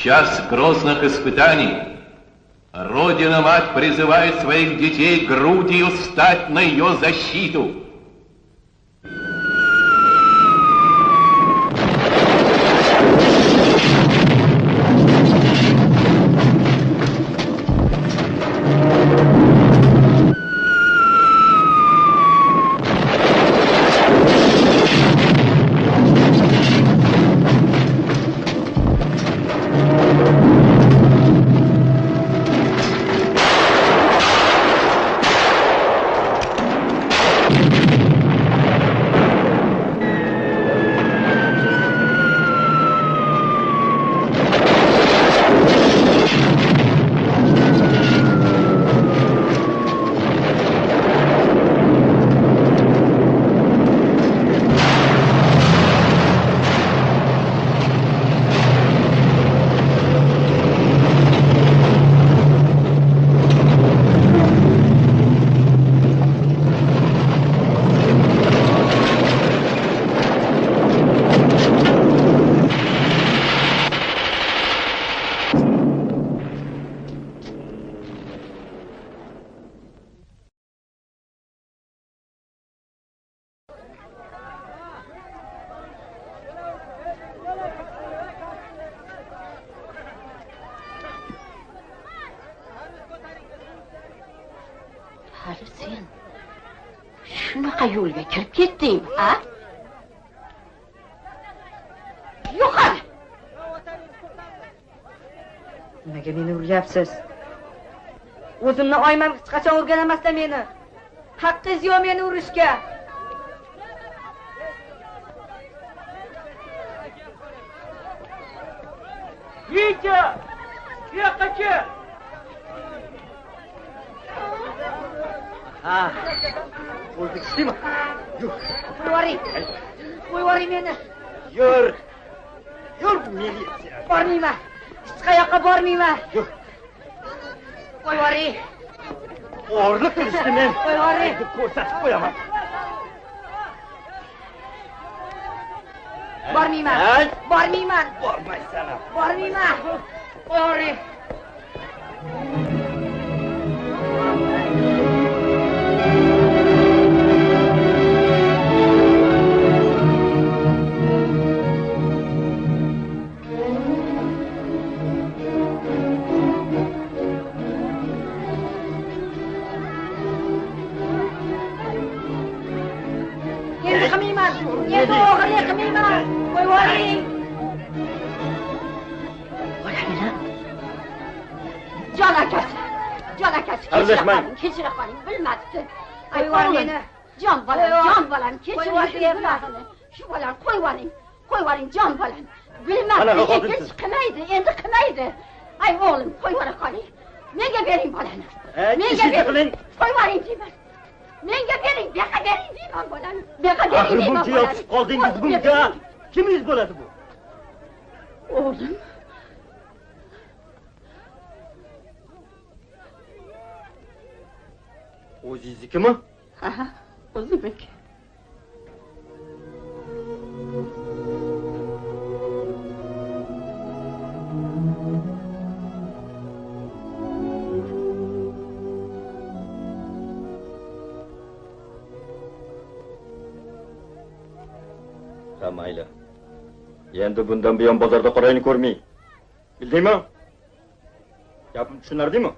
час грозных испытаний Родина-Мать призывает своих детей грудью встать на ее защиту. Hali sen shunaqa yo'lga kirib ketdingmi, a? Yo'qol! Nimaga meni uryapsiz? O'zimni oyman hech qachon urgan emasda meni. Haqqingiz yo'q meni urishga. Yeycha! Bu yoqqa kel! Ha. O'zi kishdimi? Yo'q. Qo'yvoring. Qo'yvoring meni. Yur. Yur militsiya. Bormayman. Hech qayoqqa bormayman. Yo'q. Qo'yvoring. O'g'irlik qilishdi men. Qo'yvoring. Ko'rsatib qo'yaman. Bormayman. Bormayman. Bormaysan. Bormayman. Qo'yvoring. Endi o'g'irlik qilmayman. Qo'yvoring. Bolamina. Jon akasi. Jon akasi. Kechira qoling. Bilmabdi. Qo'yvoring meni. Jon bolam, kechira. Shu bolani qo'yvoring. Qo'yvoring jon bolam. Bilmabdi. Hech qilmaydi, endi qilmaydi. Ay o'g'lim, qo'yvora qoling. Menga bering bolani. Menga bering. Qo'yvoring deyman. Menga bering, buyoqqa bering deyman bolani. Buyoqqa bering deyman bolani. Buncha yopishib qoldingiz bunga. Kimingiz bo'ladi bu? O'g'lim. O'zingiznikimi? Ha, o'zimniki. Mayli. Endi bundan buyon bozorda qorayni ko'rmay. Bildingmi? Gapim tushunardingmi?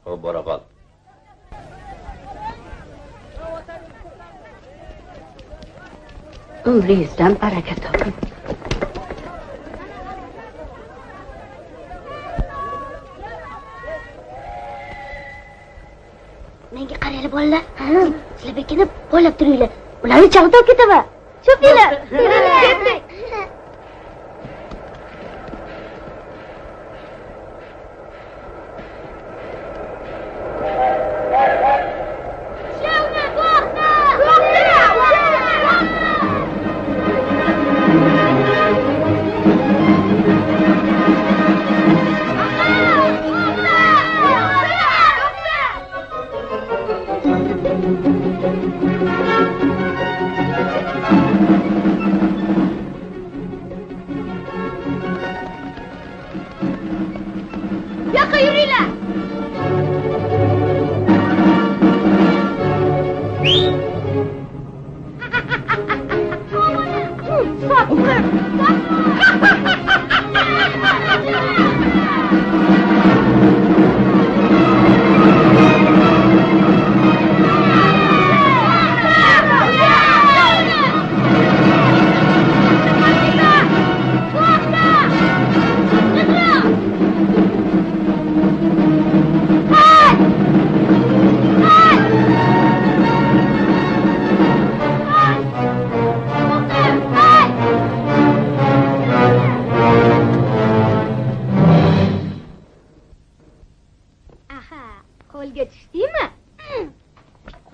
Xo'p, bora qol. Umringizdan baraka toping. Menga qarayli bolalar. Sizlar bekini bo'lib turinglar. Ularni chalg'itib ketaman. Cho'pinglar. Ketdik.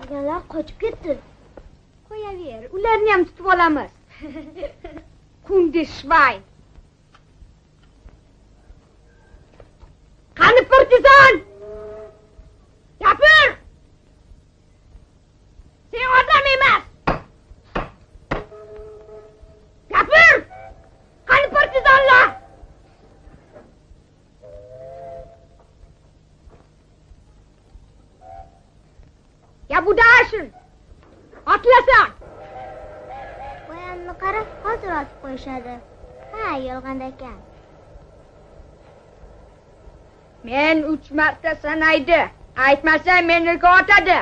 Deganlar qochib ketdi. Qo'yaver, ularni ham tutib olamiz. Kundishvay. Qani partizan? Gapir! Sen odam emas. Gapir! Qani partizanlar? Ya budashin. Otlasan. Qo'yanni qarab, hozir otib qo'yishadi. Ha, yolg'on ekan. Men 3 marta sanaydi. Aytmasam meni otadi.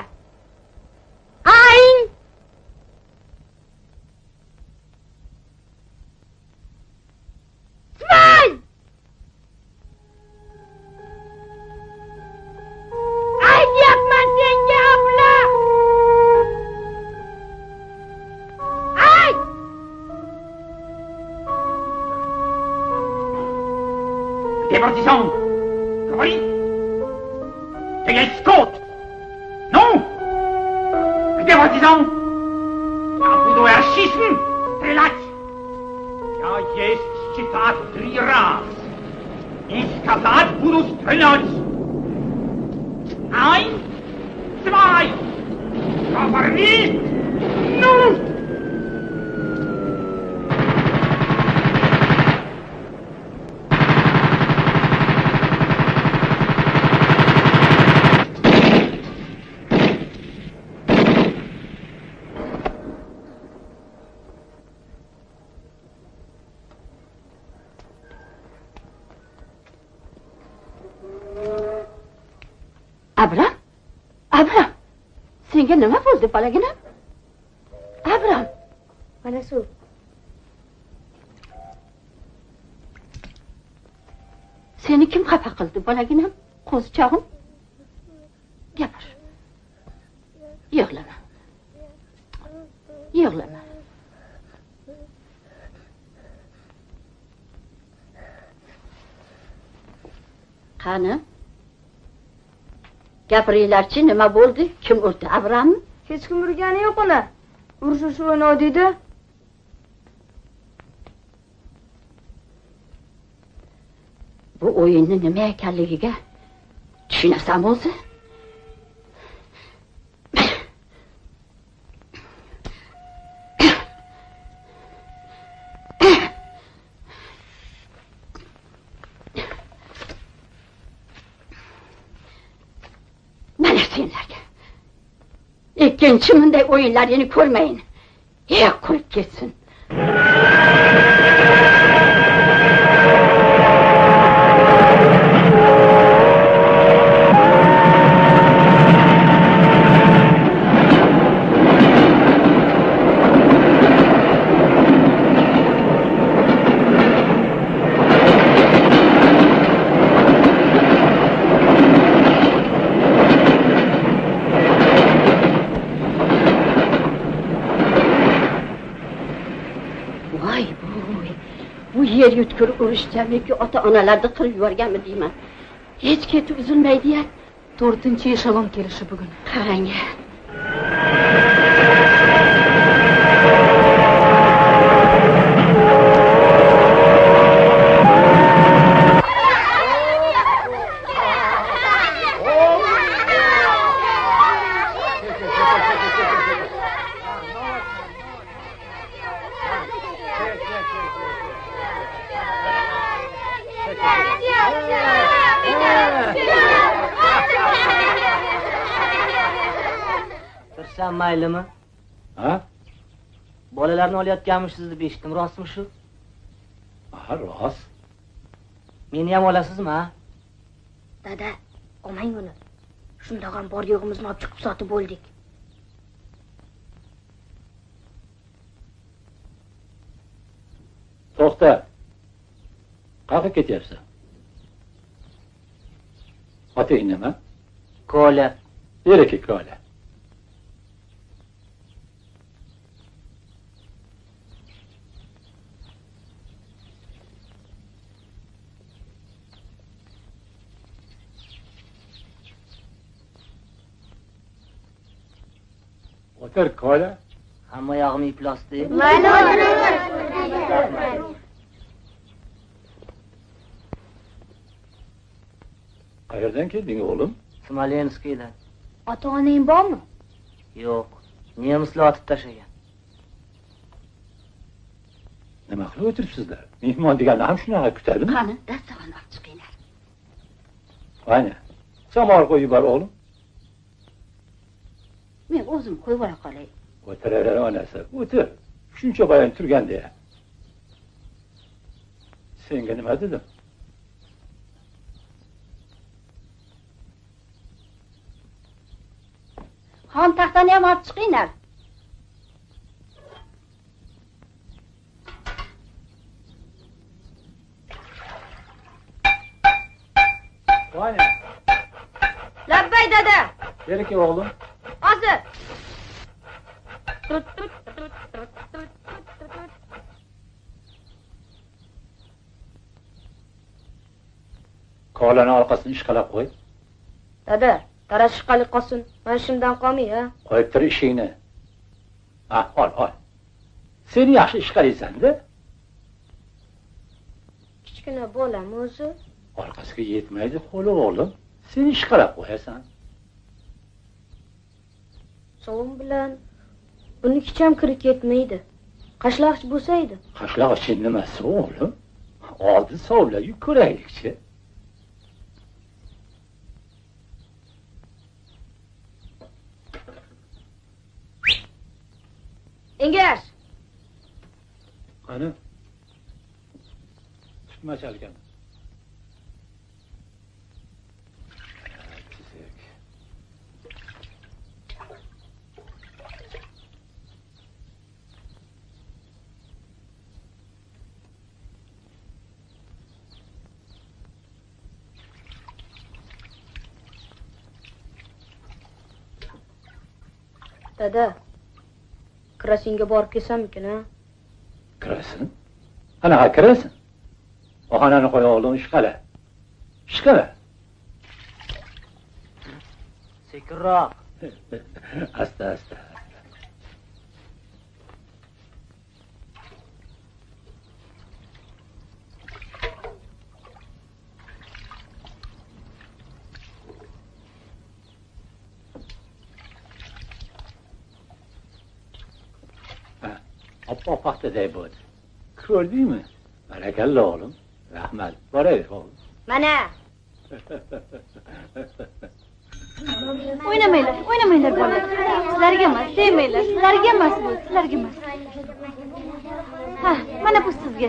Ayn! Tvay! Aytyapman senga abla! Ay! Des partisans! Говори! Ты есть скот! Ну! Где партизан? Я буду erschießen! Стрелять! Я есть считать 3 раз! И сказать буду стрелять! 1, 2! Говори! Ну! Abram? Abram! Senga nima bo'ldi, bolaginam? Abram! Mana suv. Seni kim xafa qildi, bolaginam? Qo'zichog'im? Gapir. Yig'lama. Yig'lama. Qani? Gapiringlarchi, nima bo'ldi? Kim urdi? Abrammi? Hech kim urgani yo'q uni. Urush o'ynadi dedi. Bu o'yinni nima ekanligiga tushunasan o'zi? Mana senlarga. Ikkinchi bunday o'yinlarini ko'rmayin. Qo'yib ketsin. Yer yutkir urushchamiki ota-onalarni qilib yuborganmi deyman. Hech ketib uzilmaydi-ya. 4-eshelon kelishi bugun. Qarang. Tursam maylimi? Ha? Bolalarni olayotganmisiz deb eshitdim, rostmi shu? Ha, rost. Meni ham olasizmi, ha? Dada, olmang uni. Shundoq ham bor yo'g'imizni olib chiqib sotib bo'ldik. To'xta. Qayerga ketyapsan? Otang nima? Kola. Yerga kola. O'tir, kola. Hamma yog'im iflosdi. Mayli, Qayerdan kelding o'g'lim? Smolenskiydan. ota-onang bormi? Yo'q. Nemislar otib tashlagan. Nima qilib o'tiribsizlar? Mehmon deganni ham shunaqa kutadimi? Qani, dasturxon olib chiqinglar. Mana, samor qo'yib yubor o'g'lim. Men o'zim qo'yib ola qolay. O'tiraver onasi, o'tir. Shuncha bayon turganda. Senga nima dedim? Xon taxtani ham olib chiqinglar. Mana, Labbay dada. beri kel o'g'lim. Hozir. Kolani orqasini ishqalab qo'y. Dada, tarash qali qolsin. Men shimdan qolmay, ha. Qo'yib tur ishingni. Ha, ol. Sen yaxshi ishqalaysan-da. Kichkina bolam o'zi. Orqasiga yetmaydi qo'li o'g'lim. Sen ishqalab qo'yasan. Sovun bilan buniki ham kirib ketmaydi. Qashlaqchi bo'lsa edi. Qashloq için nimasi o'g'lim? Oldi sovla-yu ko'raylikchi. Engash. Qani? Tutma chalgan. Dada. Krasinga borib kelsammikin, ha? Kirasin? Qanaqa kirasin? Ohonani qo'y o'g'lim, ishqala. Ishqala. Sekinroq. Asta. Oppoq paxtaday bo'ldi. Ko'rdingmi? Barakalla o'g'lim. Rahmat. Boraver o'g'lim. Mana. O'ynamanglar bolalar. Sizlarga emas, demanglar. Sizlarga emas bu, sizlarga emas. Ha, mana bu sizga.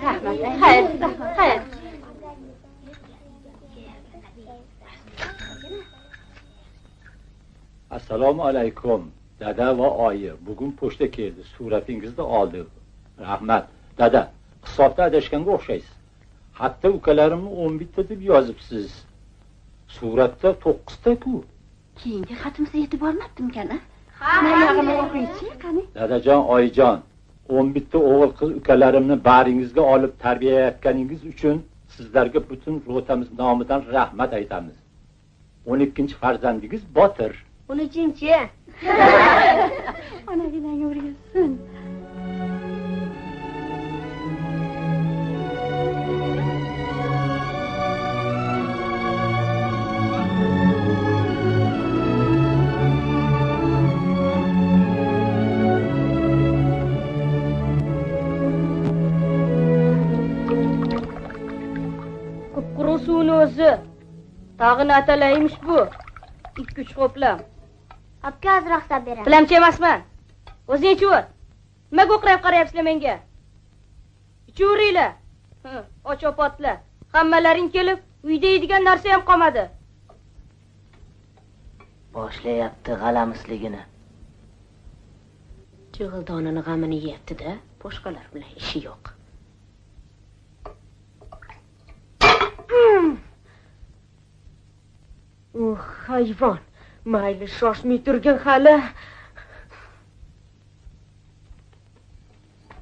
Rahmat. Xayr. Assalomu alaykum. Dada va oyi, bugun pochta keldi. Suratingizni oldik. Rahmat. Dada, hisobda adashganga o'xshaysiz. Hatto ukalarimni 11 deb yozibsiz. Suratda 9 ta-ku. Keyingi xatimizga yetib bormabdimkan, a? Mayog'ini o'qiychi, qani? Dadajon, oyijon, 11 ta o'g'il qiz ukalarimni baringizga olib tarbiyalayotganingiz uchun sizlarga butun ro'tamiz nomidan rahmat aytamiz. 12-farzandingiz Botir. 13-chi. Onaginang o'rgatsin. Qurusuvni o'zi. Tag'in atalaymish bu. 2-3 xo'plam. Obka ozroq hisob beraman. Tilamchi emasman. O'zing ichaver. Nimaga o'qrayib qarayapsizlar menga? Ichaveringlar. Och-opotlar. Hammalaring kelib, uyda yeydigan narsa ham qolmadi. Boshlayapti g'alamisligini. Jig'ildonini g'amini yeyapti-da, boshqalar bilan ishi yo'q. Hayvon. Mayli, shoshmay turgin hali.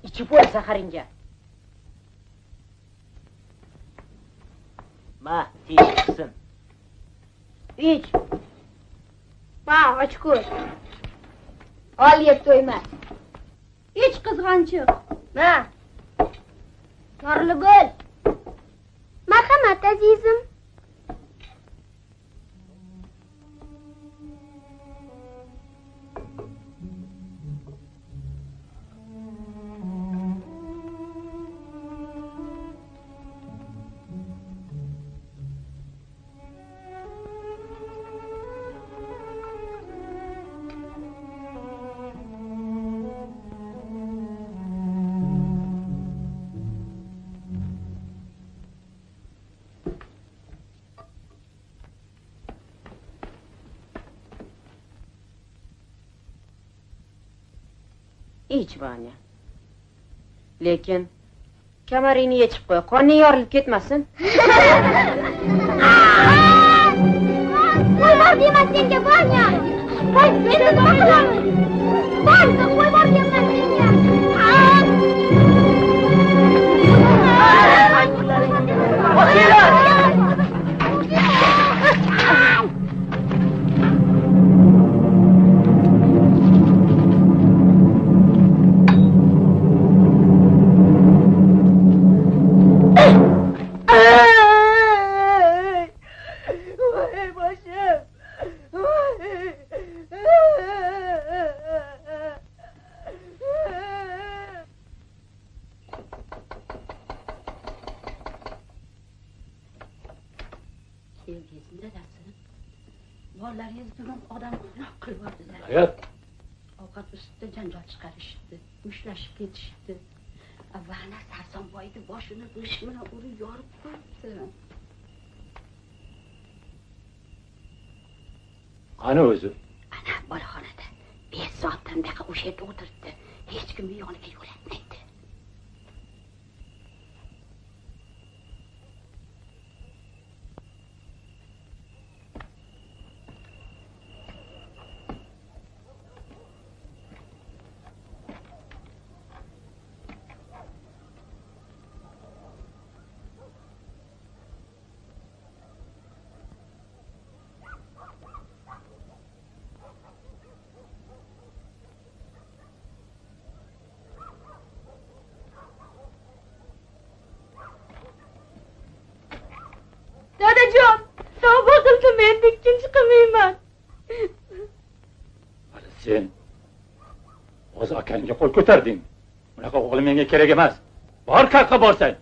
Ichib bo'l zaharingga. Ma, teshiksin. Ich. Ma, och ko'r. Ol yeb to'yma. Ich qizg'anchiq. Ma. Yorligul. Marhamat, azizim. Ich Vanya. Lekin kamaringni yechib qo'y, qoning yorilib ketmasin. Qo'y bor deyman senga, Vanya. Qo'y, meni qo'ylarim. Vanya, qo'y bor deyman senga. Kelgizin dadasi. Bolalaringiz bugun odam gunoh qilib yubordilar. Hayot, Ovqat ustida janjal chiqarishibdi, mushtlashib ketishibdi. Vana Sarsonboyni boshini g'isht bilan urib yorib qo'yibdi. qani o'zi? Ana boloxonada 5 soatdan beri o'sha yerda o'tiribdi. Hech kimni yoniga yo'latmaydi. Dadajon, tavba qildim, endi ikkinchi qilmayman. Hali sen o'z akangga qo'l ko'tarding. Bunaqa o'g'lim menga kerak emas. Bor qayerga borsang.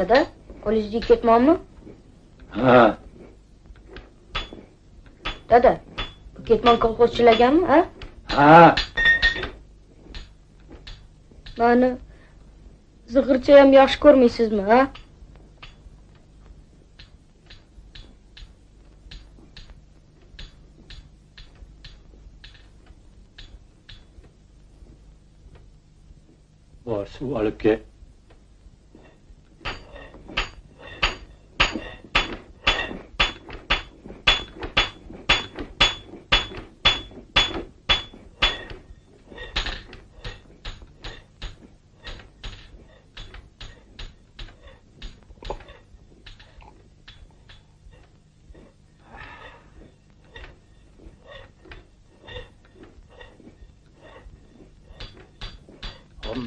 Dada, kollejga ketmoqmi? Ha, Dada, bu ketmon kolxozchilaganmi, ha? ha. Mani zig'irchayam yaxshi ko'rmaysizmi, ha? Bor, suv olib kel.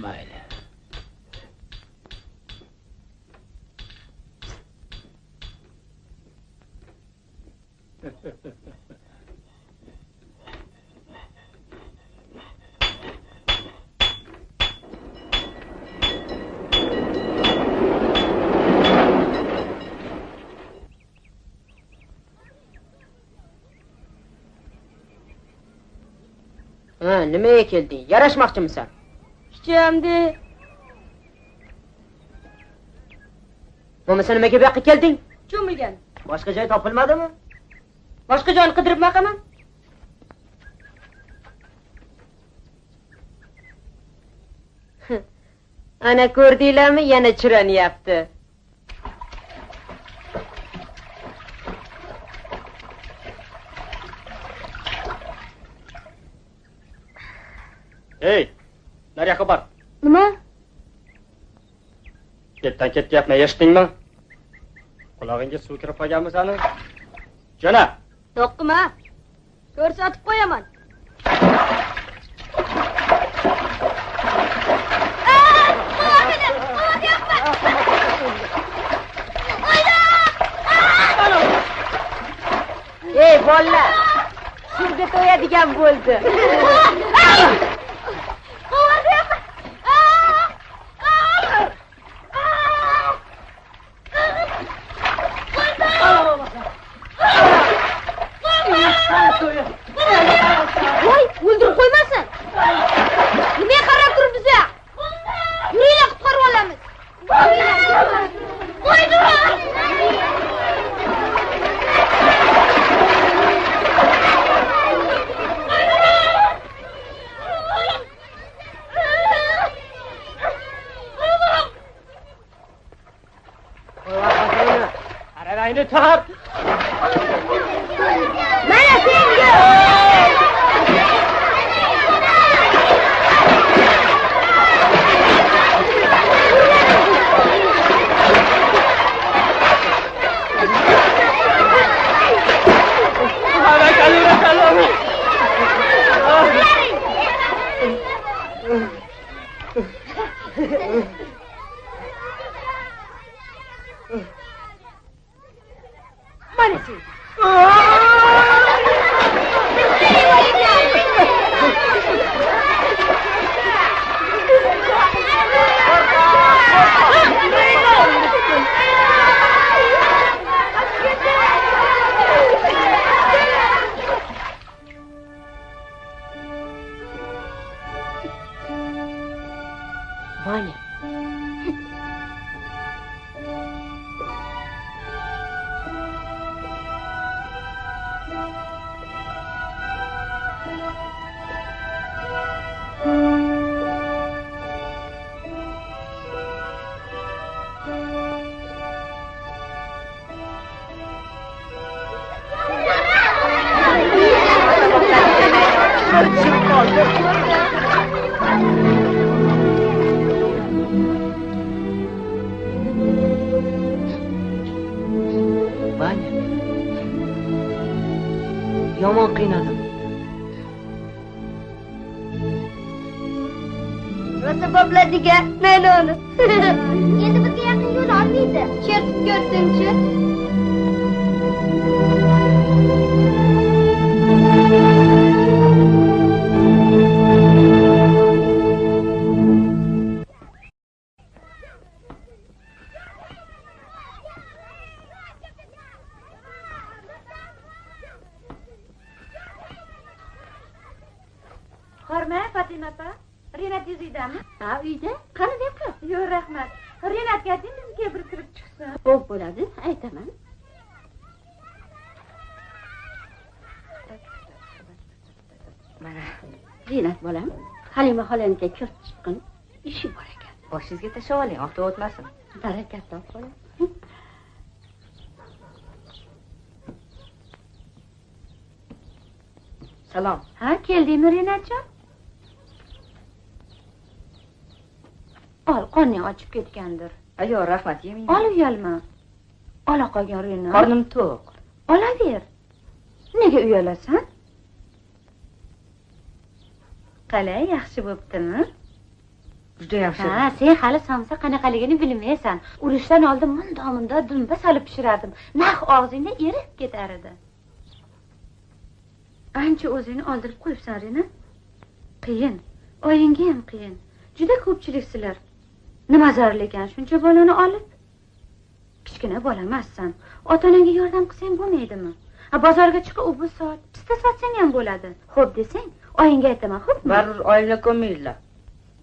Mayli. Nimaga kelding? Yarashmoqchimisan? Kuchamdi. Bo'lmasa nimaga bu yoqqa kelding? Cho'milgan. Boshqa joy topilmadimi? Boshqa joyni qidirib baqaman. Ana ko'rdinglarmi, yana chiranyapti. Hey, nariyoqqa bor. Nima? Ketdan ketyapman, eshitdingmi? Qulog'ingga suv kirib qolganmi sani? Jo'na. To'qqima. Ko'rsatib qo'yaman. Ey bolalar, suvga to'yadigan bo'ldi. Voy, o'ldirib qo'ymasin. Nimaga qarab turibsiz? Yuringlar, qutqarib olamiz. Aravangni tor. Mana senga. Mana sen. Vanya. Vanya. Yomon qiynadim. Rosa bobladiga, mayli uni. Endi bizga yaqin yo'l olmaydi. Chertib ko'rsinchi. bormi Fatima opa? Renat uydami? Ha, uyda. Qani deb qil. Yo'q, rahmat. Renatga ayting bizga bir kirib chiqsin. Xo'p bo'ladi, aytaman. Mana, Zinat bolam, Halima xolaniga ko'z chiqqin, ishi bor ekan. boshingizga tashlab oling, ortda o'tmasin. Barakat top bolam. Salom. Ha, keldingmi Renatjon? Ol, qorning ochib ketgandir. Yo'q, rahmat, yemayman. Ol, uyalma. Ola qolgan Renat. Qornim to'q. Olaver. Nega uyalasan? Qalay, yaxshi bo'ptimi? Juda yaxshi. Ha, sen hali somsa qanaqaligini bilmaysan. Urushdan oldin munda dumba solib pishirardim. Naq og'zingda erib ketar edi. Ancha o'zingni oldirib qo'yibsan, Rina. Qiyin. Oyingga ham qiyin. Juda ko'pchilik sizlar. Nima zarur ekan shuncha bolani olib? Kichkina bola emassan. Ota-onaga yordam qilsang bo'lmaydimi? Ha, bozorga chiqib u bu soat pista sotsang ham bo'ladi. Xo'p desang, oyingga aytaman, xo'pmi? Baribir oyimlar ko'maydilar.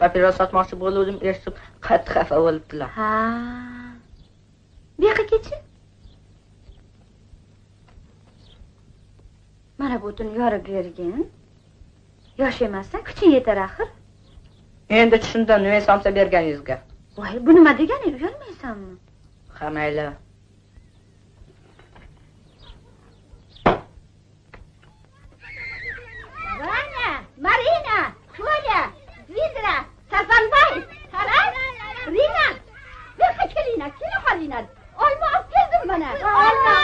Papiros sotmoqchi bo'ldim, eshitib qattiq xafa bo'libdilar. Ha. Bu yoqqa ketchi. Mana bu tun yorib bergin. Yosh emassan, kuching yetar axir. Endi tushundim nima somsa berganingizga. Voy, bu nima degani? Uyalmaysanmi? Ha, mayli. Vanya, Marina, Koля, Vidra, Sarpanbay, Taray, Rina. Bir kelina, kela xolina. Olma olib keldim mana. Olma.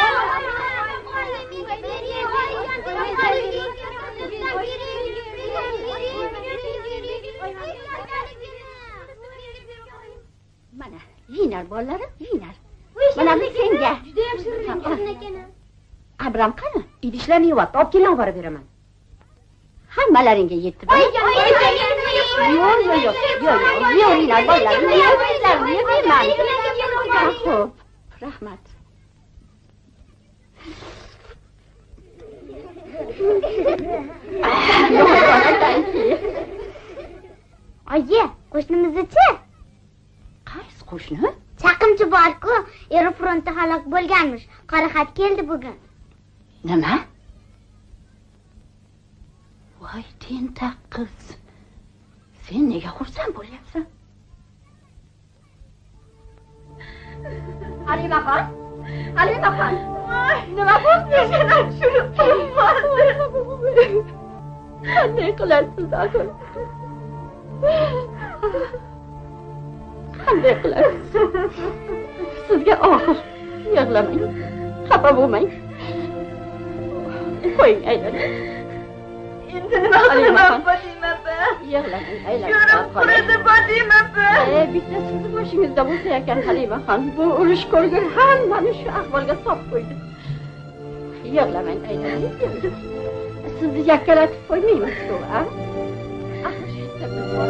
Mana, yinar bolalarim, yinar. Mana bu senga. Juda ham shirin ekan. Abram qani? Idishlarni yuvib, olib kelib borib beraman. Hammalaringga yetdi. Yo'q, yinar bolalarim. Yemayman. Xo'p, rahmat. Oyi, qo'shnimizni-chi? Qaysi qo'shni? Chaqimchi bor-ku, eri frontda halok bo'lganmish. Qora xat keldi bugun. Nima? Voy, tentak qiz. Sen nega xursand bo'lyapsan? Halimaxon? Halimaxon? Nima bo'ldi? Yana shuni qilib qanday qilasiz, axir? Qanday qilasiz? Sizga og'ir. Yig'lamang. Xafa bo'lmang. Qo'ying, aylanay. Endi nima qilaman, Fatima opa? Yig'lamang, aylanay. Ko'rib turadi, Fatima opa. Bitta sizni boshingizda bo'lsa ekan, Halimaxon. Bu urush ko'rgan hammani shu ahvolga solib qo'ydi. Yig'lamang, aylanay. Sizni yakkalatib qo'ymaymiz-ku, a? Axir shu yerda biz bor.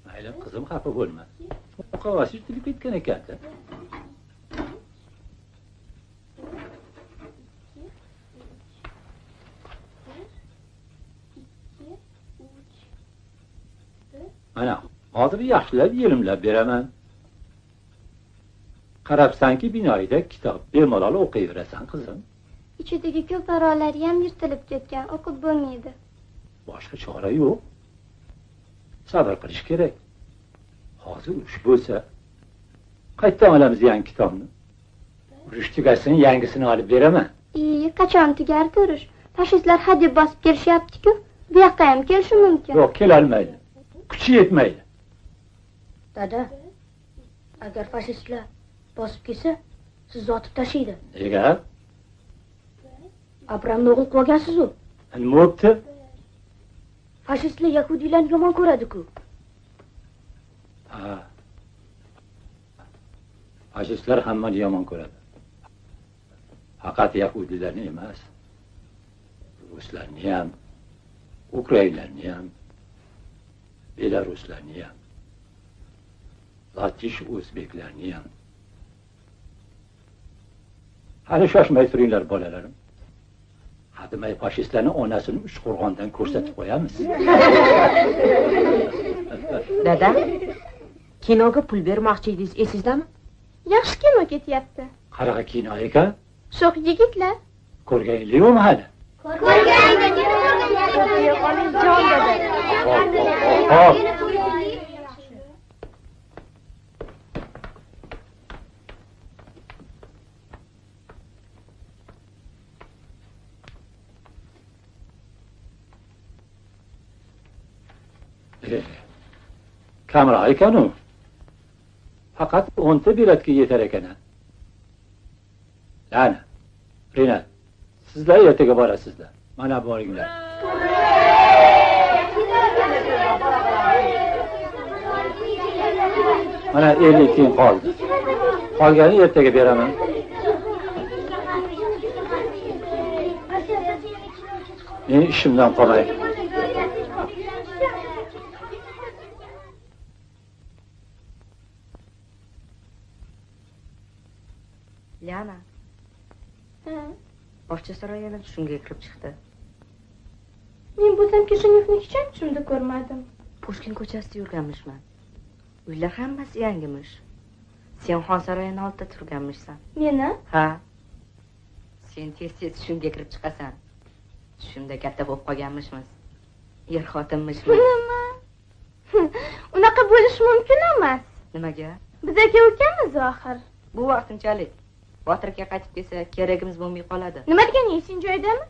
Mayli, qizim xafa bo'lma. Qog'oz yirtilib ketgan ekan-da. Mana, hozir yaxshilab yelimlab beraman. Qarabsanki, binoyida kitob bemalol o'qiyverasan, qizim. Ichidagi ko'p parolari ham yirtilib ketgan, o'qib bo'lmaydi. Boshqa chora yo'q. Sabr qilish kerak. Hozir urush bo'lsa, qayerdan olamiz yangi kitobni? Urush tugasin, yangisini olib beraman. Qachon tugardi urush? Fashistlar hadeb bosib kelishyapti-ku. Bu yoqqa ham kelishi mumkin. Yo'q, kelolmaydi. Kuchi yetmaydi. Dada, agar fashistlar bosib kelsa, sizni otib tashlaydi. Nega? Abramni o'g'il qilib olgansiz-ku. Nima bo'pti? Fashistlar yahudiylarni yomon ko'radi-ku. Ha. Fashistlar hammani yomon ko'radi. Faqat yahudilarni emas. Ruslarni ham, Ukrainalarni ham, Belaruslarni ham, Latish o'zbeklarni ham. Hali shoshmay turinglar, bolalarim. Hadimay fashistlarni onasini Uchqo'rg'ondan ko'rsatib qo'yamiz. Dada, kinoga pul bermoqchi edingiz, esizdami? Yaxshi kino ketyapti. Qanaqa kino ekan? Sho'x yigitlar. Ko'rganingiz yo'qmi hali? Hop. Kamera ekanu. Faqat 10 ta biletga yetar ekan. Lana, Rina, sizlar ertaga borasizlar. Mana boringlar. Mana 50 tiyin qoldi. Qolgani ertaga beraman. Men ishimdan qolmay. Liana. Boshcha saroyini tushimga kirib chiqdi. Men bo'lsam Kishinyevni hech ham tushimda ko'rmadim. Pushkin ko'chasida yurganmishman. Uylar hammasi yangimish. Sen Xon saroyini oldida turganmishsan. Meni? Ha. Sen tez-tez tushimga kirib chiqasan. Tushimda katta bo'lib qolganmishmiz. Er xotinmishmiz. Nima? Unaqa bo'lishi mumkin emas. Nimaga? Biz aka ukamiz oxir. Bu vaqtinchalik. Botirga qaytib kelsa, keragimiz bo'lmay qoladi. Nima deganing, sen joydami?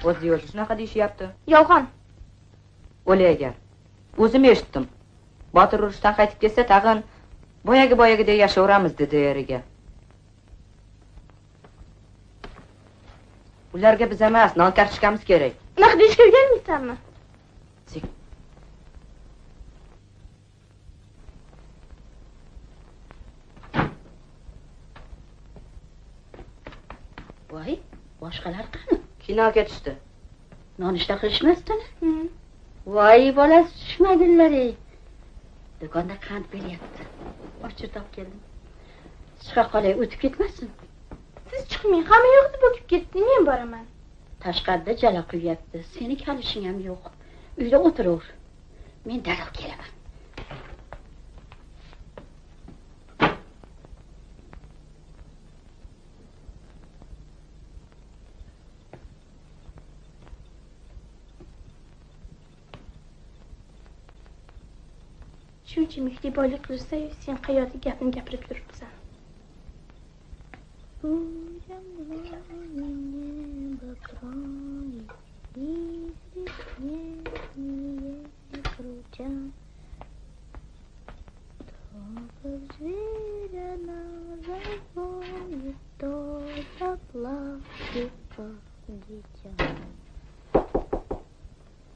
O'zi shunaqa deyishyapti. Yolg'on. O'lay agar. O'zim eshitdim. Botir urushdan qaytib kelsa, tag'in boyagi-boyagidek yashayveramiz dedi eriga. Ularga biz emas, non kartishkamiz kerak. Unaqa deyishga o'rganmaysanmi? Voy, boshqalar qani? Kinoga tushdi. Nonushta qilishmasdimi? Voy, bolasi tushmadilar-ey. Do'konda qand beryapti. Ochib olib keldim. Chiqa qolay, o'tib ketmasin. Siz chiqmang, hamma yo'qni bo'kib ketdi, men boraman. Tashqarida jala qilyapti. Seni kalishing ham yo'q. Uyda o'tiraver. Men darrov kelaman. shuncha mehribonlik qilishsa-yu, sen qayerda gapni gapirib yuribsan?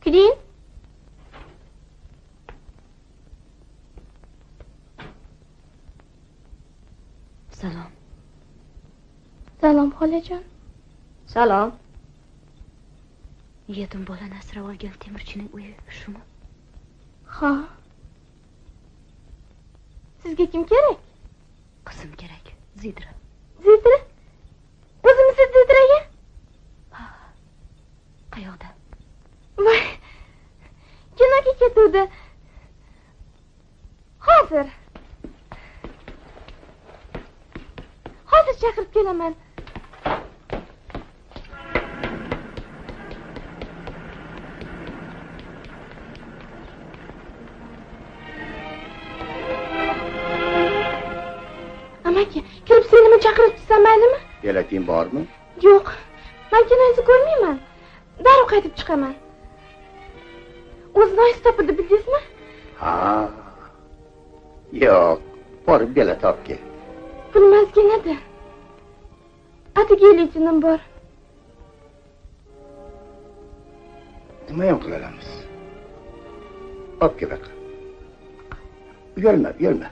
Kiring. Salom. Salom, xolajon. Salom. Yetim bolani asrab olgan temirchining uyi shumi? Ha. Sizga kim kerak? Qizim kerak. Zidra. Zidra? O'zimiz Zidraga? Ha. Qayoqda? Voy. Kinoga ketuvdi. Hozir chaqirib kelaman. Amaki, kirib seni chaqirib tursam maylimi? Yelating bormi? Yo'q. Men kinozni ko'rmayman. Darrov qaytib chiqaman. O'zini oyisi topildi, bildingizmi? Ha. Yo'q, borib bilet topib kel. Bilmasgin-edi. Atigi ilitinim bor. Nima ham qila olamiz? Olib kel baqa. Uyalma.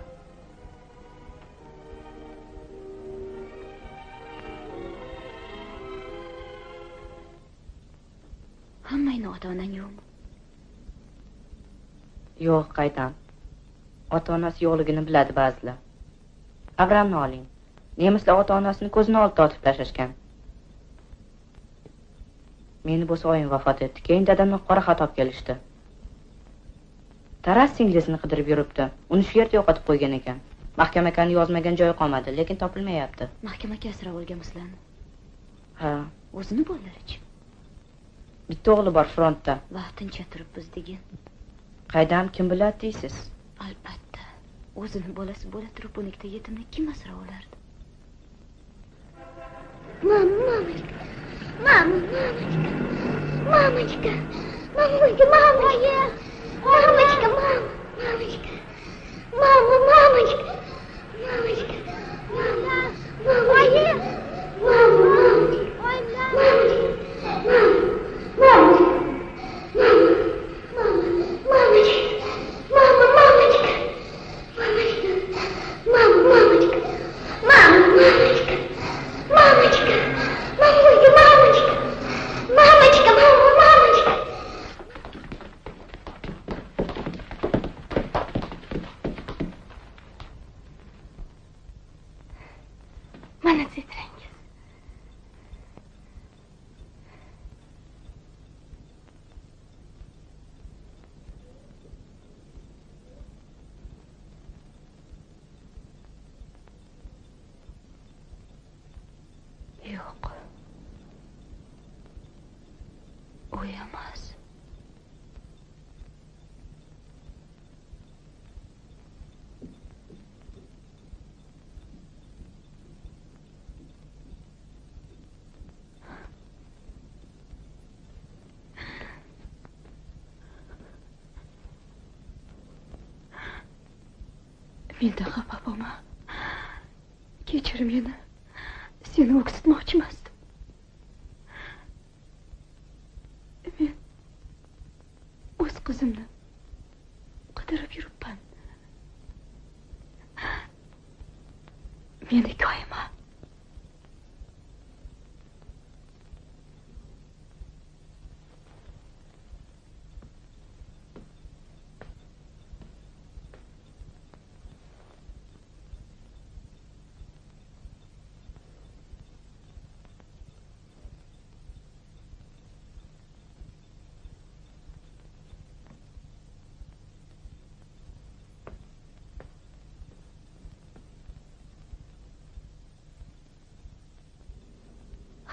Hammangni ota-onang yo'qmi? Yo'q, qaytam. Ota-onasi yo'qligini biladi ba'zilar. Abramni oling. Nemislar ota-onasini ko'zini olib tortib tashlashgan. Meni bo'lsa oyim vafot etdi. Keyin dadamni qora xat olib kelishdi. Taras singlisini qidirib yuribdi. Uni shu yerda yo'qotib qo'ygan ekan. Mahkamaga yozmagan joyi qolmadi, lekin topilmayapti. Mahkamaga asrab olgan sizlarni. Ha, O'zini bolalari-chi? bitta o'g'li bor frontda. Vaqtincha turibmiz degan. Qaydam kim biladi deysiz? Albatta. O'zini bolasi bo'la turib unikda yetimni kim asrab olardi? Мамочка. Mana Zidrangiz. Yo'q. U emas. Mendan xafa bo'lma. Kechir meni. Seni o'ksitmoqchi emasdim. Men o'z qizimni qidirib yuribman. Meni koyma.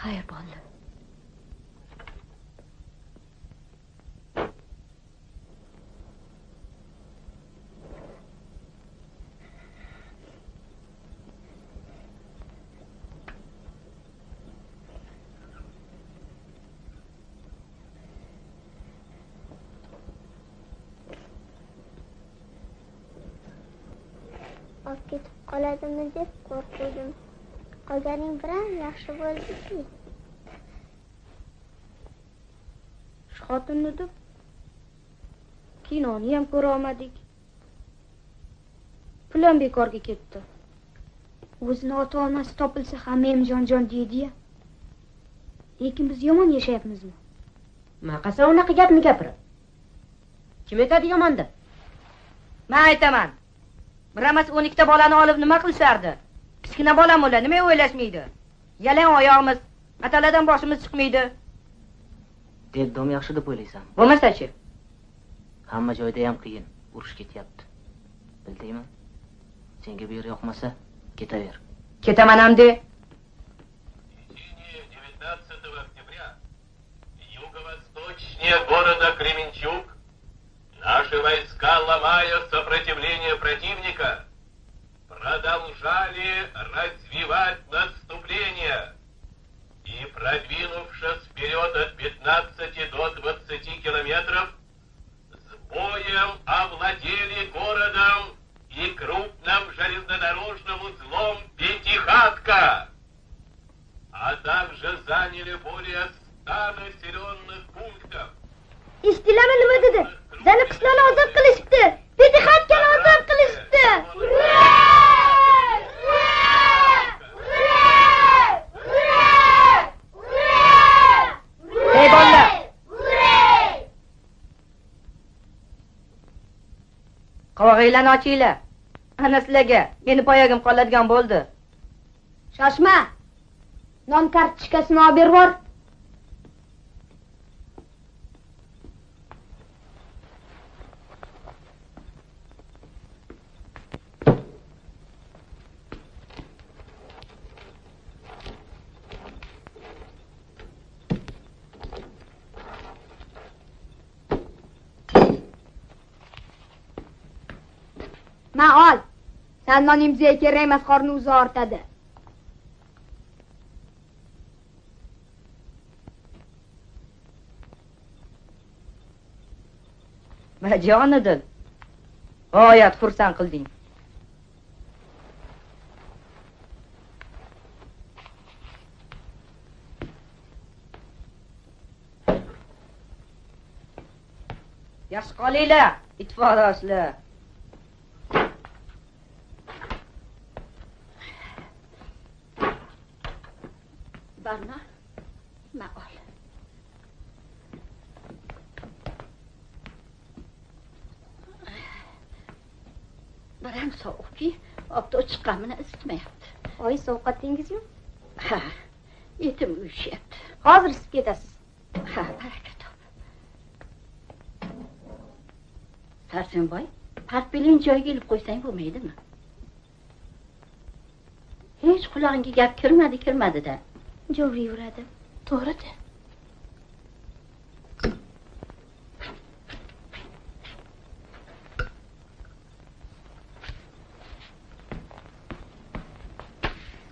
Xayr bo'ldi. olib ketib qoladimi deb qo'rquvdim. Qolganing biram yaxshi bo'ldiki. Shu xotinni deb kinoni ham ko'ra olmadik. Pulim bekorga ketdi. O'zini ota-onasi topilsa hammam jon deydi-ya. Lekin biz yomon yashayapmizmi? Maqasa unaqa gapni gapirib. Kim aytadi yomon deb? Men aytaman. Biramas 12 ta bolani olib nima qilishardi? Kichkina bolam ular nima o'ylashmaydi? Yalang oyog'imiz, ataladan boshimiz chiqmaydi. Debdom yaxshi deb o'ylaysan. Bo'lmasa-chi? Hamma joyda ham qiyin, urush ketyapti. Bildingmi? Senga bu yer yoqmasa, ketaver. Ketaman hamdi. Юго-восточнее города Кременчуг наши войска, ломая сопротивление противника, продолжали развивать наступление и, продвинувшись вперед от 15 до 20 километров, с боем овладели городом и крупным железнодорожным узлом Пятихатка, а также заняли более 100 населенных пунктов. Eshitdinglarmi nima dedi? Zani qishloqni ozod qilishibdi. Petixatkani ozod qilishibdi. Ey bolalar! Qovog'inglarni ochinglar. Ana sizlarga meni poyagim qoladigan bo'ldi. Shoshma. Non kartochkasini olib ber bor. Ma ol. Sen non imzoga kerak emas, qorni o'zi ortadi. Majonidir. G'oyat xursand qilding. Yaxshi qolinglar, ittifoqdoshlar. Barma, ma'qul. Biram sovuqki, obda chiqqanini isitmayapti. Oy, sovqatingizmi? Ha, etim uyushyapti. Hozir isib ketasiz. Ha, baraka top. Sarsenboy, partbiling joyiga ilib qo'ysang bo'lmaydimi? Hech qulog'ingga gap kirmadi-da. Jovriveradi. To'g'ri-da.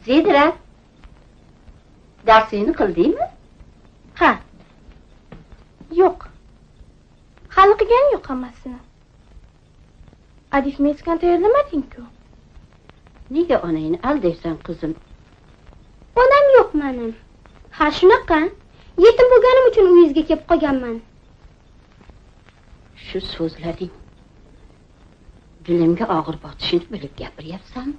Zedra, darsingni qildingmi? Ha. Yo'q. Hali qilgan yo'q hammasini. Arifmetikani tayyorlamading-ku. Nega onangni aldaysan, qizim? Onam yo'q mening. Ha, shunaqa. Yetim bo'lganim uchun uyingizga kelib qolganman. Shu so'zlaring dilimga og'ir botishini bilib gapiryapsanmi?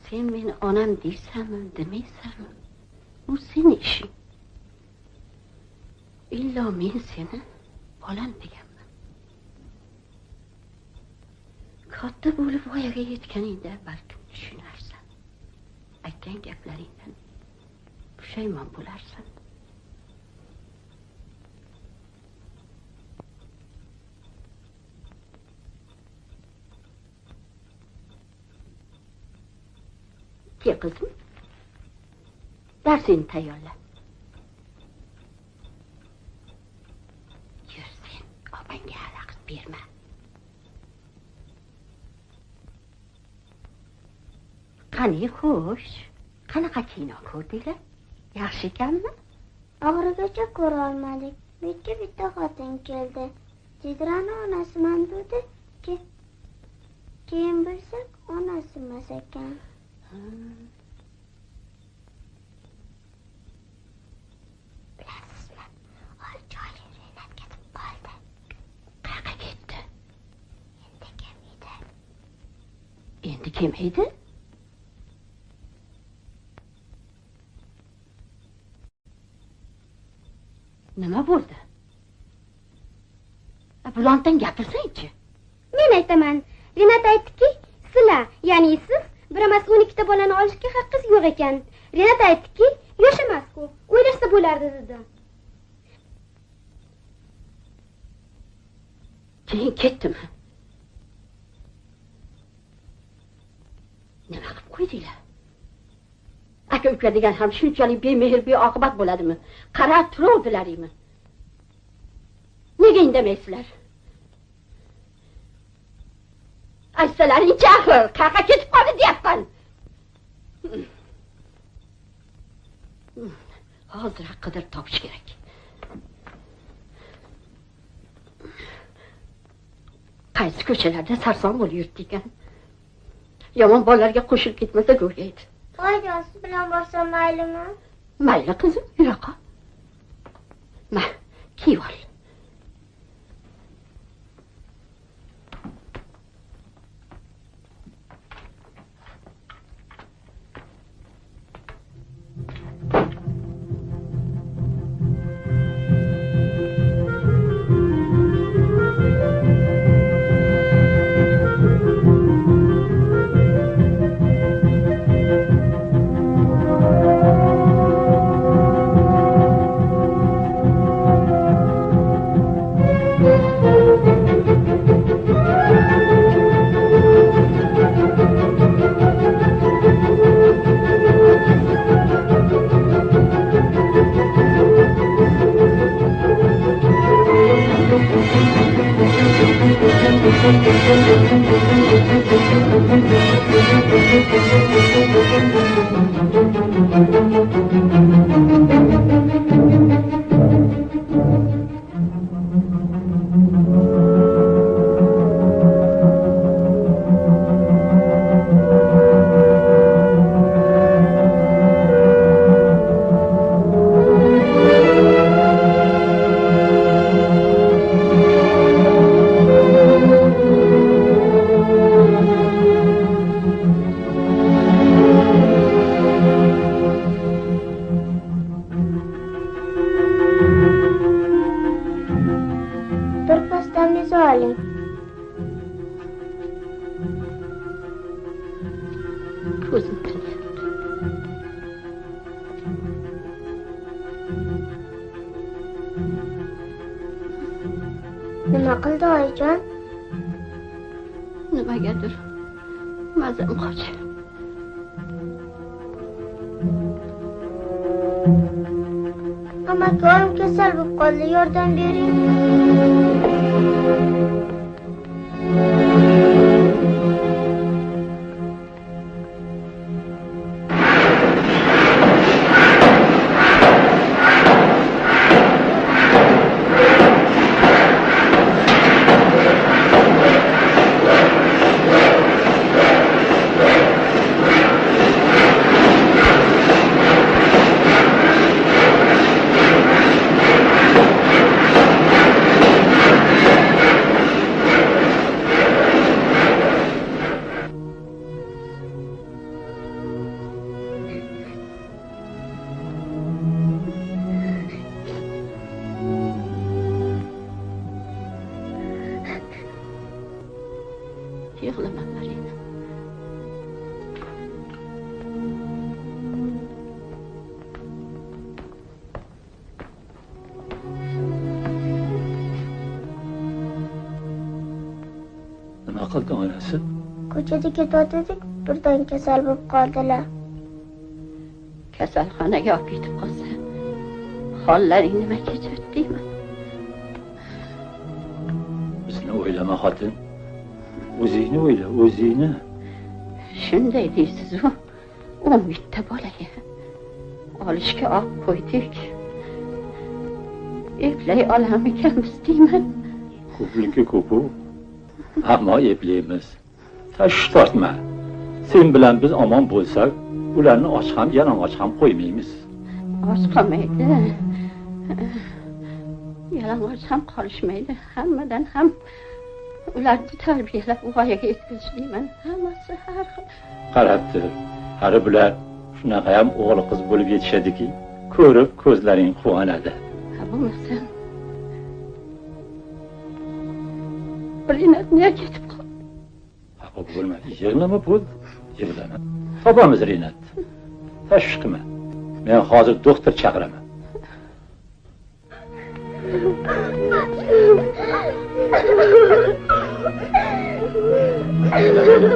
Sen meni onam deysanmi, demaysanmi? Bu seni ishing. Illo men seni bolam deganman. Katta bo'lib voyaga yetganingda balkim tushunarsan. Aytgan gaplaringdan pushaymon bo'larsan. Kel qizim. Darsingni tayyorla. Yur sen, opangga xalaqit berma. Qani xo'sh, qanaqa kino ko'rdinglar? Yaxshi ekanmi? Oxirigacha ko'ra olmadik. Uyga bitta xotin keldi. Jidrani onasiman dedi. Keyin bilsak onasi emas ekan. Bilasizmi? Olchoyi Renat ketib qoldi. Qayerga ketdi? Endi kim edi? Endi kim edi? Nima bo'ldi? Bulondan gapirsang-chi. Men aytaman. Renat aytdiki, sizlar, ya'ni siz bir emas 12 ta bolani olishga haqqingiz yo'q ekan. Renat aytdiki, yosh emas-ku, o'ylashsa bo'lardi dedi. Keyin ketdimi? Nima qilib qo'ydinglar? Aka uka degan ham shunchalik bemehr beoqibat bo'ladimi? Qarab turuvdilaringmi? Nega indamaysizlar? Aysalaring-chi axir, qayerga ketib qoldi deyapman. Hozir qidirib topish kerak. Qaysi ko'chalarda sarson bo'lib yuribdi ekan? Yomon bolalarga qo'shilib ketmasa go'rgaydi. Oydasi bilan borsam maylimi? Mayli qizim, yura qol. Ma, kiyib ol. Nima qildi oyijon? Nimagadir mazam qochdi. Amakoyim kasal bo'lib qoldi, yordam bering. Yig'lama Marina. Nima qildi onasi? Ko'chada ketayotdik, birdan kasal bo'lib qoldilar. Kasalxonaga olib ketib qolsa, hollaring nima kechadi deyman. Bizni o'ylama xotin. O'zingni o'yla, o'zingni. Shunday deysiz-ku, 11 ta bolaga olishga olib qo'ydik. eplay olamikanmiz deyman. Ko'pligi ko'p-u. Ammo eplaymiz. Tashvish tortma. Sen bilan biz omon bo'lsak, ularni och ham, yalang'och ham qo'ymaymiz. Och qolmaydi. Yalang'och ham qolishmaydi. Hammadan ham ularni tarbiyalab voyaga yetkazish deyman. Hammasi har xil. Qarabdi. Qari bular shunaqa ham o'g'il qiz bo'lib yetishadiki, ko'rib ko'zlaring quvonadi. Ha bo'lmasa. Rinat nega ketib qoldi? Xafa bo'lma. Yig'lama bo'ldi. Yig'lama. Topamiz Rinat. Tashvish qilma. Men hozir doktor chaqiraman.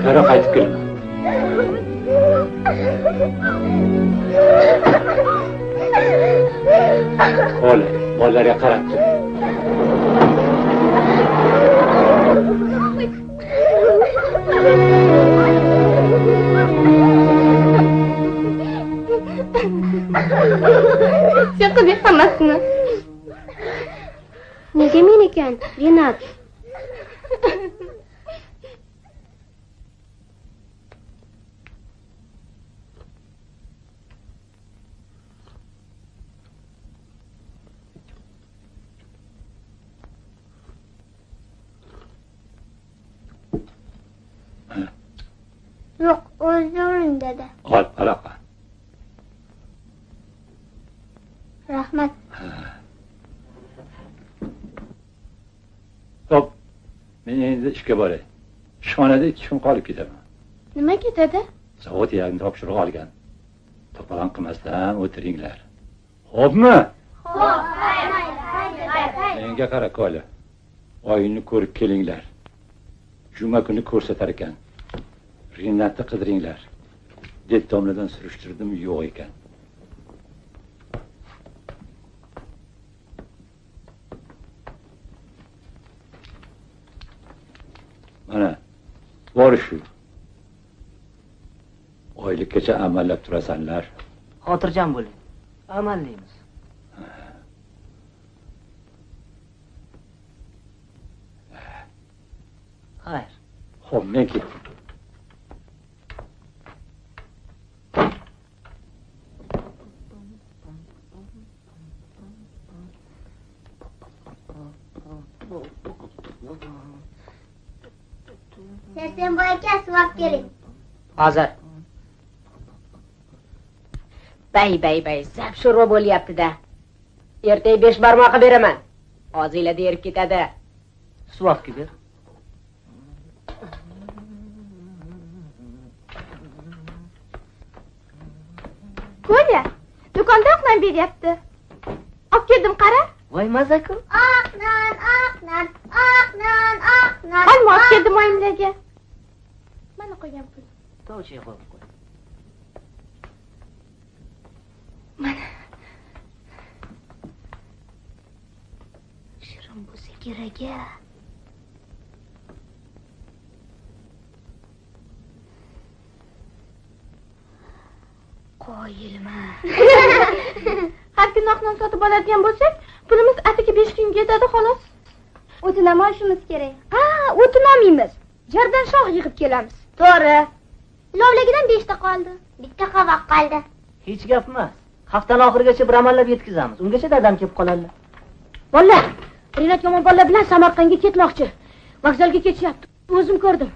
Qara qaytib kelma. Qo'l, bolalarga qarab tur. Sen qilib hammasini. Nega men ekan, Rinat? Yo'q, o'zi o'ring dedi. Ol, alaqa. Rahmat. Xo'p, men endi ishga boray. Ishxonada 2 kun qolib ketaman. Nima ketadi? Zavod yangi topshiriq olgan. To'polon qilmasdan o'tiringlar. Xo'pmi? Xo'p. Menga qara Kola. Oyingni ko'rib kelinglar. Juma kuni ko'rsatar ekan. Rinatni qidiringlar. Dettomlardan surishtirdim, yo'q ekan. Mana, bor shu. Oylikkacha amallab turasanlar. Xotirjam bo'ling. Amallaymiz. Xayr. Xo'p, men ketdim. Sarsenboy aka, suv olib keling. Hozir. Bay, zap sho'rva bo'lyapti-da. Ertaga 5 barmoqqa beraman. Ozinglarda erib ketadi. Suv olib ber. Ko'rya, do'konda oq non beryapti. Olib keldim, qara. Voy maza-ku. Oq non. Olma olib keldim oyimlarga. Mana qo'ygan pul. To'g'ri qo'yib qo'y. Mana. Shirin bo'lsa kerak-a. Qo'yilma. Har kuni oq non sotib oladigan bo'lsak, pulimiz atigi 5 kunga yetadi xolos. O'tin ham olishimiz kerak. Ha, o'tin olmaymiz. Jardan shoh yig'ib kelamiz. To'g'ri. Lovlagidan 5 ta qoldi. Bitta qovoq qoldi. Hech gap emas. Haftaning oxirigacha bir amallab yetkazamiz. Ungacha dadam kelib qoladilar. Bolalar, Rinat yomon bolalar bilan Samarqandga ketmoqchi. Vokzalga ketishyapti. O'zim ko'rdim.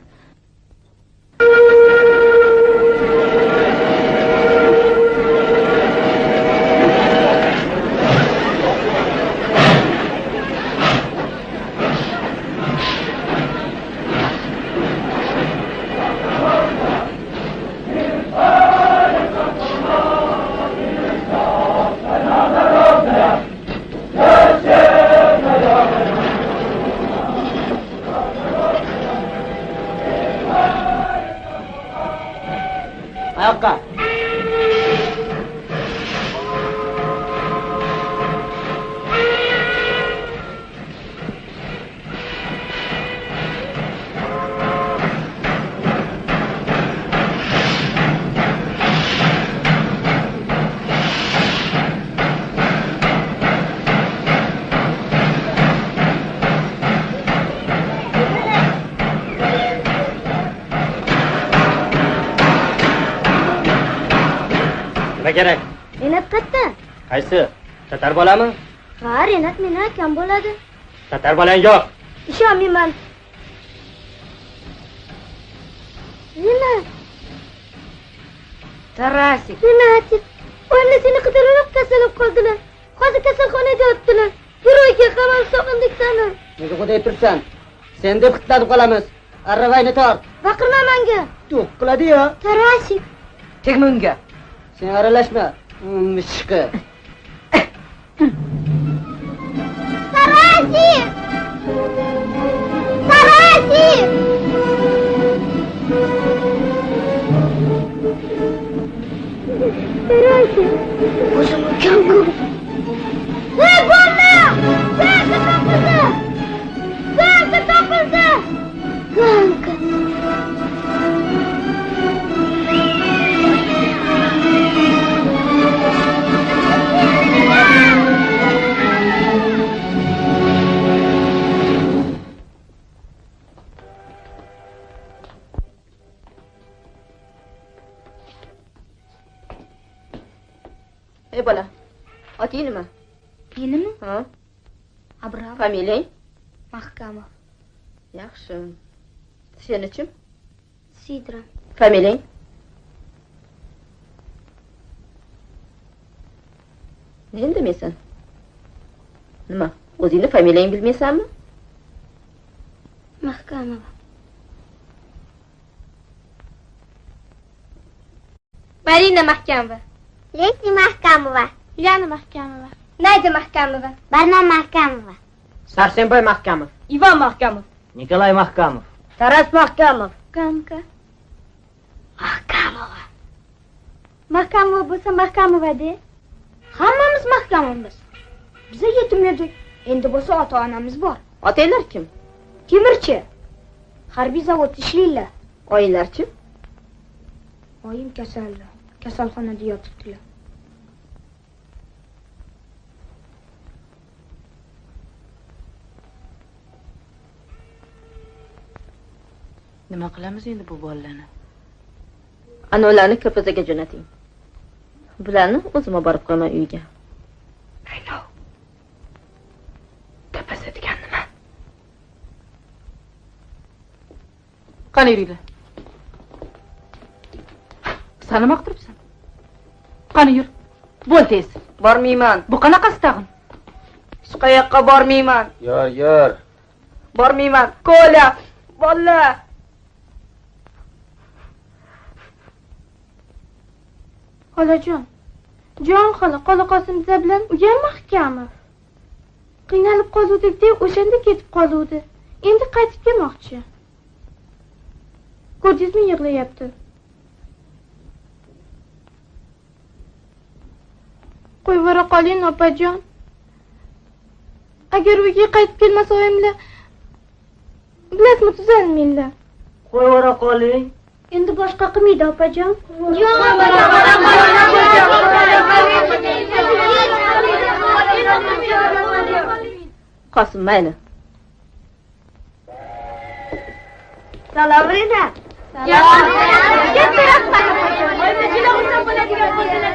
kerak? Renat qayerda? Qaysi? Tatar bolami? Ha, Renat meni akam bo'ladi. Tatar bolang yo'q. Ishonmayman. Renat. Tarasik. Renat, oyimlar seni qidirib kasalib qoldilar. Hozir kasalxonaga o'tdilar. Giroyga qamal sog'indik seni. Nega qo'yib tursan? Sen deb xitlanib qolamiz. Arravayni tort. Baqirma menga. Yo'q qiladi-yu. Tarasik. Tegma unga. Sen aralashma. Mishqi. Tarasik. Tarasik. Tarasik. O'zim ukam-ku. Hey bola! Senga topildi! Senga topildi! Kanka. Ey bola, oting nima? Menimi? Ha? Abram. Familiyang? Mahkamov. Yaxshi. Senichi? Sidra. Familiyang? Ne indamaysan? Nima? O'zingni familiyang bilmaysanmi? Mahkamov. Marina Mahkamova. Leysi Mahkamova. Yana Mahkamova. Nayda Mahkamova. Barnom Mahkamova. Sarsenboy Mahkamov. Ivan Mahkamov. Nikolay Mahkamov. Taras Mahkamov. Kamka. Mahkamova. Mahkamova bo'lsa Mahkamova-de. Hammamiz Mahkamovmiz. Biza yetim edik. Endi bo'lsa ota-onamiz bor. Otanglar kim? Temirchi. Harbiy zavodda ishlaydilar. Oyinglarchi? Oyim kasalda. Kasalxonada yotibdilar. Nima qilamiz endi bu bolalarni? Ana ularni ko'pazaga jo'nating. Bularni o'zim olib borib qo'yaman uyga. Ayno. Ko'paza degan nima? Qani yuringlar. Sen nima qilib turibsan? Qani yur. Bo'l tez. Bormayman. Bu qanaqasi tag'in? Hech qayoqqa bormayman. Yur. Bormayman. Ko'la. Bola. Xolajon. Jon xola, qola Qosim biza bilan uyam Mahkamov. Qiynalib qoldik deb o'shanda ketib qoluvdi. Endi qaytib kelmoqchi. Ko'rdingizmi, yig'layapti. Qo'yvora qoling, opajon. Agar uyga qaytib kelmasa oyimlar bilasizmi, tuzalmaydilar. Qo'yvora qoling. Endi boshqa qilmaydi, opajon. Qosim, mayli. Salom Renat. Salom. Katta rahmat. Oyimlar juda xursand bo'ladigan bo'ldilar.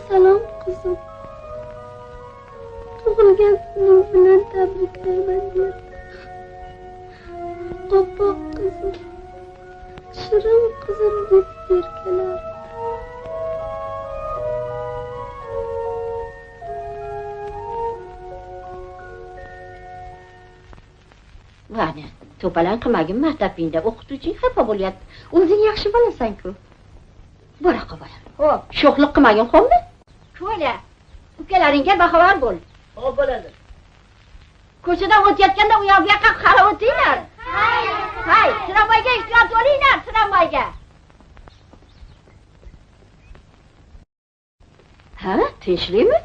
Salom qizim. Tug'ilgan kunim bilan tabriklayman derdi. Oppoq qizim, shirin qizim deb erkalardi. Vani, to'palan qilmagin, maktabingda o'qituvching xafa bo'lyapti. O'zing yaxshi bilasan-ku. Boraqa bolam. Xo'p, sho'xlik qilmagin, xo'pmi? Ko'la, ukalaringga baxabar bo'l. Xo'p bo'ladi. Ko'chadan o'tayotganda u yoqqa qarab o'tinglar. Hay, tramvayga ehtiyot bo'linglar, tramvayga. Ha, tinchlikmi?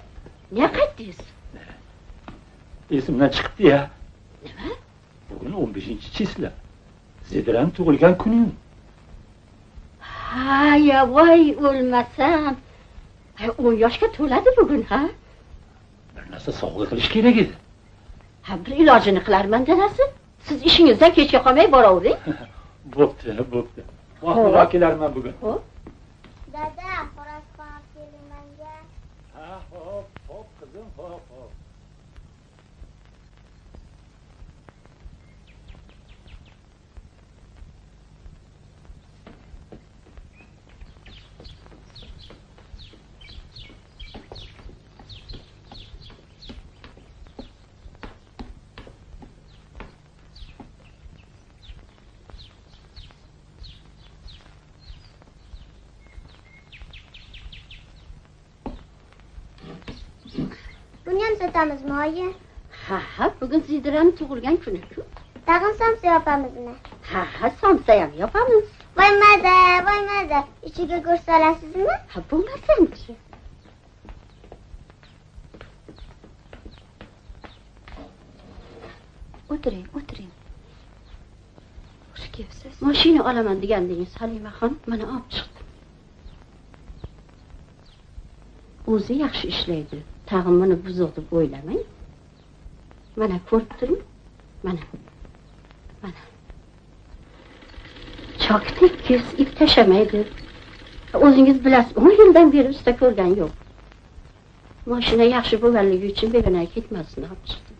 Nega qaytdingiz? Esimdan chiqibdi-ya. Nima? Bugun 15-chisla. Zedran tug'ilgan kuning. Ha, ya voy, o'lmasam. 10 yoshga to'ladi bugun, ha? Bir narsa sovg'a qilish kerak edi. Ha, bir ilojini qilarman dadasi. Siz ishingizdan kechga qolmay boravering. Bo'pti, bo'pti. Vaqtliroq kelarman bugun. Xo'p. Dada, xo'rozxon keling menga. Ha, hop, hop qizim, hop, hop. Buni ham sotamizmi, oyi? Ha, bugun Zidiraning tug'ilgan kuni-ku. Tag'in somsa yopamizmi? Ha, somsa ham yopamiz. Voy maza. Ichiga go'sht solasizmi? Ha, bo'lmasin-chi. O'tiring. Xush kelibsiz. Mashina olaman degandingiz, Halimaxon, mana olib chiqdim. O'zi yaxshi ishlaydi. Tag'in buni buzuq deb o'ylamang. Mana ko'rib turing. Mana. Chokdek kes ip tashamaydi. O'zingiz bilasiz, 10 yildan beri usta ko'rgan yo'q. Mashina yaxshi bo'lganligi uchun begonaga ketmasini olib chiqdim.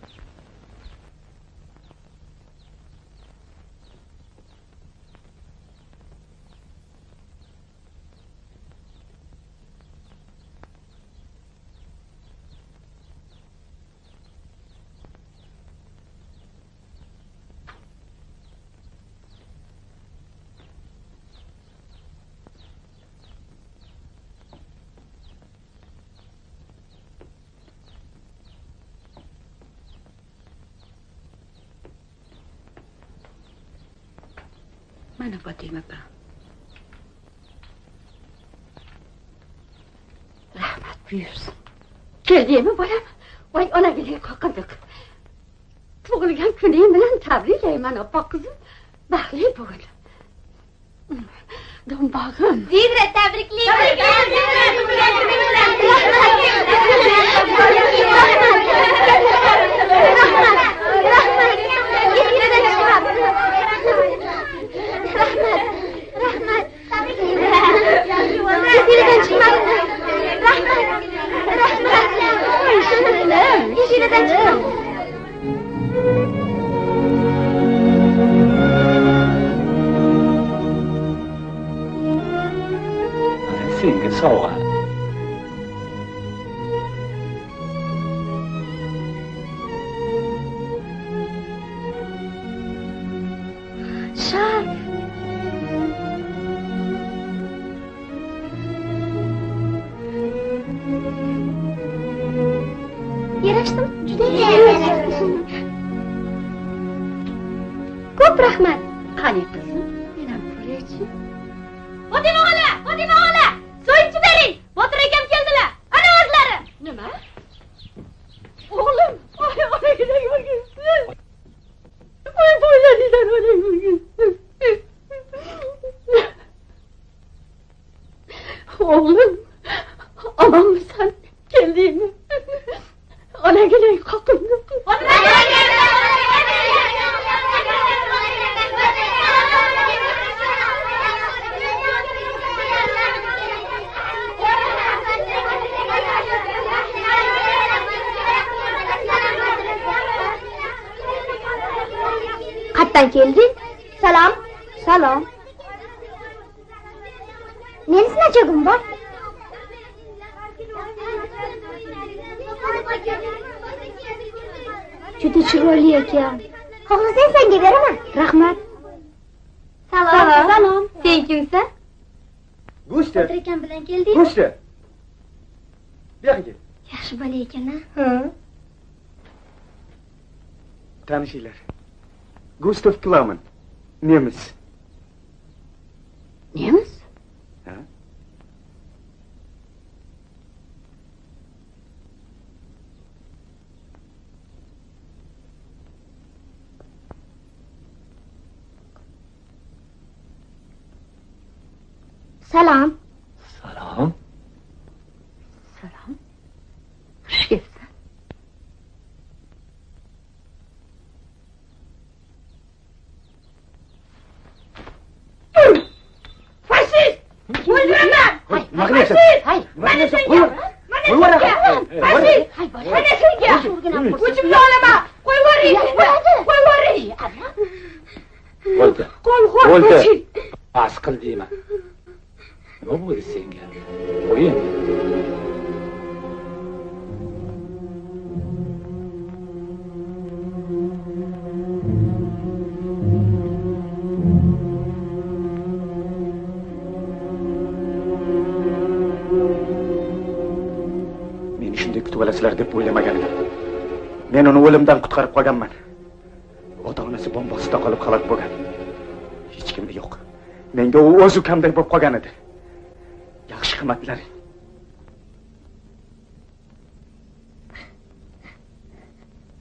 Mana Fotima opa. Rahmat buyursin. Keldingmi bolam? Voy, onagizga qoqirdik. Tug'ilgan kuning bilan tabriklayman, oppoq qizim. Baxtli bo'l. Do'mbog'im. Zidra, tabriklayman. Senga sovg'a. Shar. Yarashdimi? Juda yarashdim. Ko'p rahmat. Qani qizim, men ham ko'raychi. Fotima xola, so'yinchi bering. Botir akam keldilar. Ana o'zlari. Nima? O'g'lim, onagina ko'rgin. Voy, bo'yladinglar onagina. O'g'lim, omonmisan? Keldingmi? Onagina qoqildi. Fotima qayerdan kelding? Salom. Salom. Men sinachog'im bor. Juda chiroyli ekan. Xohlasang senga beraman. Rahmat. Salom. Salom. Sen kimsan? Go'shti. Otirkan bilan kelding? Go'shti. Bu yoqqa kel. Yaxshi bola ekan-a? Tanishinglar. Gustav Klauman. Nemis. Nemis? Ha? Salom. Salom. Salom. Xush kelibsan. Faşist! O'ldiraman! Nima qilyapsan? Nima qilyapsan? Qo'y Faşist! Mana senga! O'chimni olaman! Qo'yvoring! Qo'yvoring! Bo'ldi. Bo'ldi. Bas qil deyman. Nima bo'ldi senga? Qo'y endi. Meni shunday kutib olasizlar deb o'ylamagan edim. Men uni o'limdan qutqarib qolganman. Ota-onasi bombasida qolib halok bo'lgan. Hech kimda yo'q. Menga u o'z ukamdek bo'lib qolgan edi. Yaxshi qimmatlaring.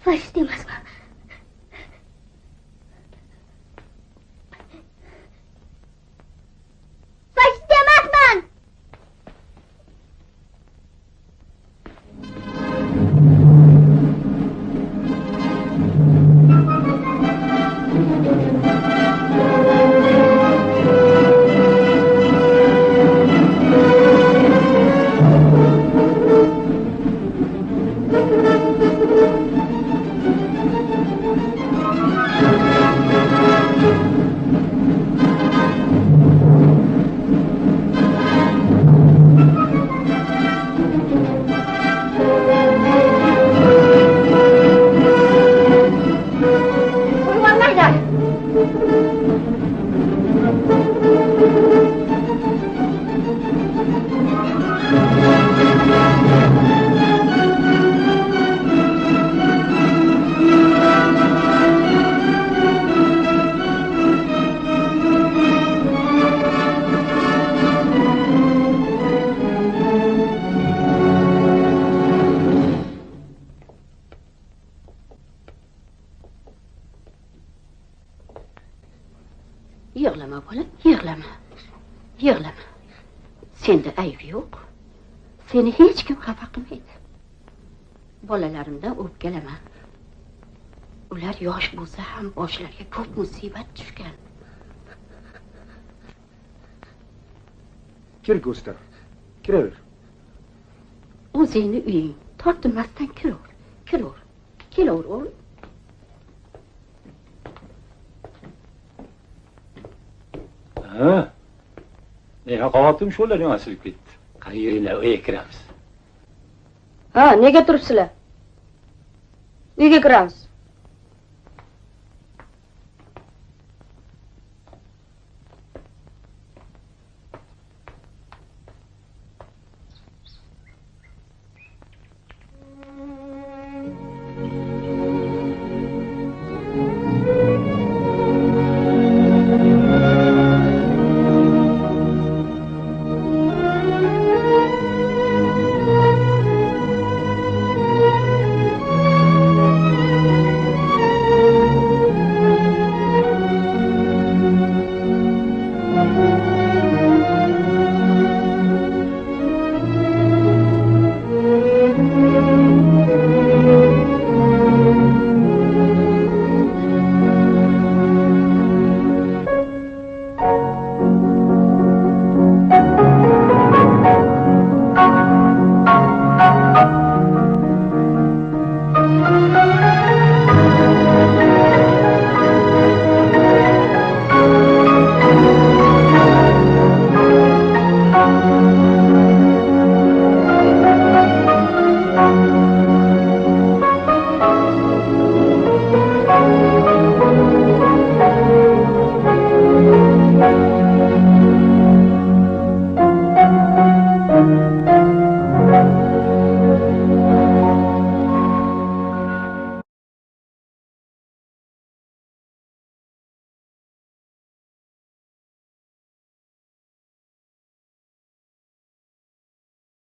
Fashist emasman. Fashist emasman. Yig'lama bolam, yig'lama. Yig'lama. Senda ayb yo'q. Seni hech kim xafa qilmaydi. Bolalarimdan o'pkalama. Ular yosh bo'lsa ham boshlariga ko'p musibat tushgan. Kir Gustav. Kiraver. O'zingni uying, tortinmasdan kiraver. Kiraver. Kelaver o'g'lim. Ha. Nega qavotim shularning osilib ketdi. Qayringlar uyga kiramiz. Ha, nega turibsizlar? Uyga kiramiz.